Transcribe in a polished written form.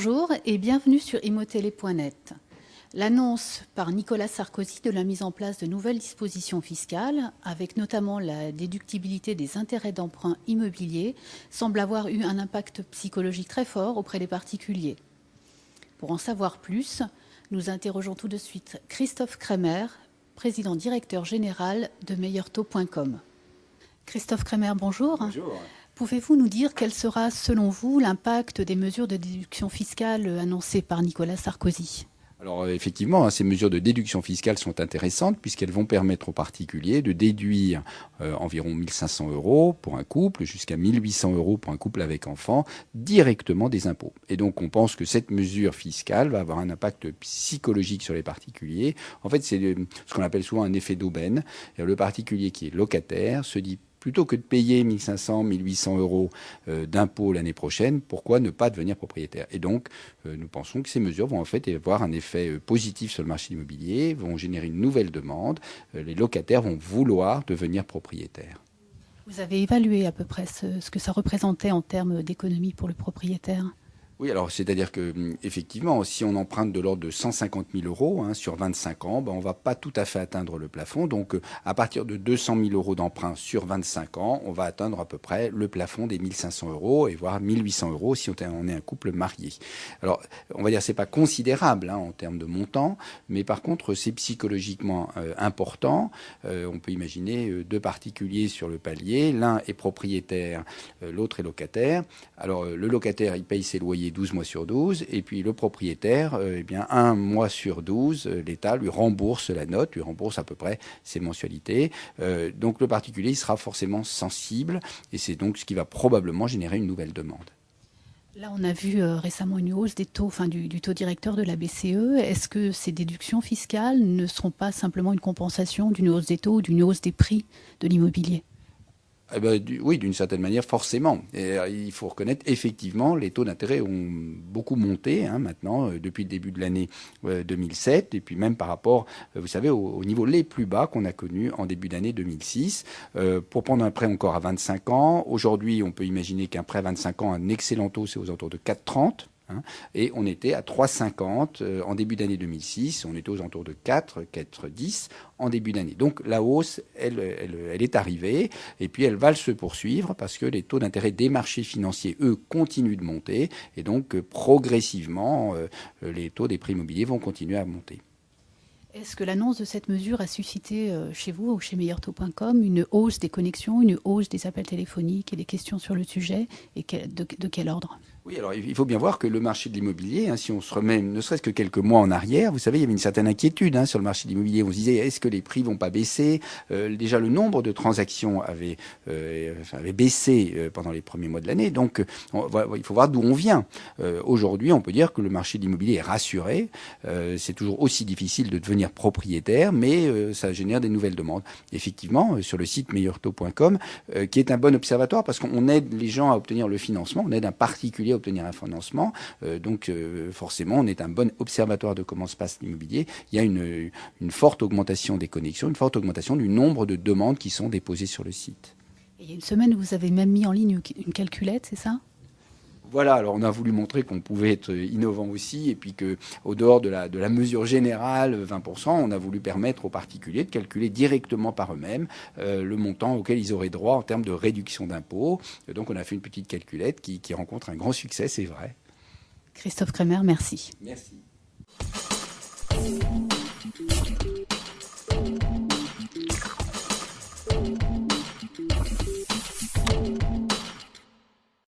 Bonjour et bienvenue sur imotélé.net. L'annonce par Nicolas Sarkozy de la mise en place de nouvelles dispositions fiscales, avec notamment la déductibilité des intérêts d'emprunt immobiliers, semble avoir eu un impact psychologique très fort auprès des particuliers. Pour en savoir plus, nous interrogeons tout de suite Christophe Kremer, président directeur général de meilleurtaux.com. Christophe Kremer, bonjour. Bonjour. Pouvez-vous nous dire quel sera, selon vous, l'impact des mesures de déduction fiscale annoncées par Nicolas Sarkozy ? Alors effectivement, ces mesures de déduction fiscale sont intéressantes puisqu'elles vont permettre aux particuliers de déduire environ 1 500 € pour un couple, jusqu'à 1 800 € pour un couple avec enfants, directement des impôts. Et donc on pense que cette mesure fiscale va avoir un impact psychologique sur les particuliers. En fait, c'est ce qu'on appelle souvent un effet d'aubaine. Le particulier qui est locataire se dit, plutôt que de payer 1 500, 1 800 € d'impôts l'année prochaine, pourquoi ne pas devenir propriétaire ? Et donc, nous pensons que ces mesures vont en fait avoir un effet positif sur le marché immobilier, vont générer une nouvelle demande. Les locataires vont vouloir devenir propriétaires. Vous avez évalué à peu près ce que ça représentait en termes d'économie pour le propriétaire ? Oui, alors c'est-à-dire que effectivement, si on emprunte de l'ordre de 150 000 € sur 25 ans, on ne va pas tout à fait atteindre le plafond. Donc, à partir de 200 000 € d'emprunt sur 25 ans, on va atteindre à peu près le plafond des 1 500 € et voire 1 800 € si on est un couple marié. Alors, on va dire que c'est pas considérable en termes de montant, mais par contre, c'est psychologiquement important. On peut imaginer deux particuliers sur le palier, l'un est propriétaire, l'autre est locataire. Alors, le locataire, il paye ses loyers 12 mois sur 12, et puis le propriétaire, un mois sur 12, l'État lui rembourse la note, lui rembourse à peu près ses mensualités. Donc le particulier, il sera forcément sensible, et c'est donc ce qui va probablement générer une nouvelle demande. Là, on a vu récemment une hausse des taux, du taux directeur de la BCE. Est-ce que ces déductions fiscales ne seront pas simplement une compensation d'une hausse des taux ou d'une hausse des prix de l'immobilier ? Oui, d'une certaine manière, forcément. Et, il faut reconnaître, effectivement, les taux d'intérêt ont beaucoup monté maintenant, depuis le début de l'année 2007, et puis même par rapport, vous savez, aux niveaux les plus bas qu'on a connus en début d'année 2006. Pour prendre un prêt encore à 25 ans, aujourd'hui, on peut imaginer qu'un prêt à 25 ans, un excellent taux, c'est aux alentours de 4,30. Et on était à 3,50 en début d'année 2006. On était aux alentours de 4,10 en début d'année. Donc la hausse, elle est arrivée et puis elle va se poursuivre parce que les taux d'intérêt des marchés financiers, eux, continuent de monter. Et donc progressivement, les taux des prix immobiliers vont continuer à monter. Est-ce que l'annonce de cette mesure a suscité chez vous ou chez meilleurtaux.com une hausse des connexions, une hausse des appels téléphoniques et des questions sur le sujet, et de quel ordre ? Oui, alors il faut bien voir que le marché de l'immobilier, si on se remet ne serait-ce que quelques mois en arrière, vous savez, il y avait une certaine inquiétude sur le marché de l'immobilier. On se disait, est-ce que les prix vont pas baisser ? Déjà, le nombre de transactions avait baissé pendant les premiers mois de l'année. Donc, il faut voir d'où on vient. Aujourd'hui, on peut dire que le marché de l'immobilier est rassuré. C'est toujours aussi difficile de devenir propriétaire, mais ça génère des nouvelles demandes. Effectivement, sur le site meilleurtaux.com, qui est un bon observatoire parce qu'on aide les gens à obtenir le financement, on aide un particulier à obtenir un financement. Donc forcément, on est un bon observatoire de comment se passe l'immobilier. Il y a une forte augmentation des connexions, une forte augmentation du nombre de demandes qui sont déposées sur le site. Et il y a une semaine, vous avez même mis en ligne une calculette, c'est ça ? Voilà, alors on a voulu montrer qu'on pouvait être innovant aussi, et puis qu'au dehors de la mesure générale, 20%, on a voulu permettre aux particuliers de calculer directement par eux-mêmes le montant auquel ils auraient droit en termes de réduction d'impôts. Donc on a fait une petite calculette qui rencontre un grand succès, c'est vrai. Christophe Kremer, merci. Merci.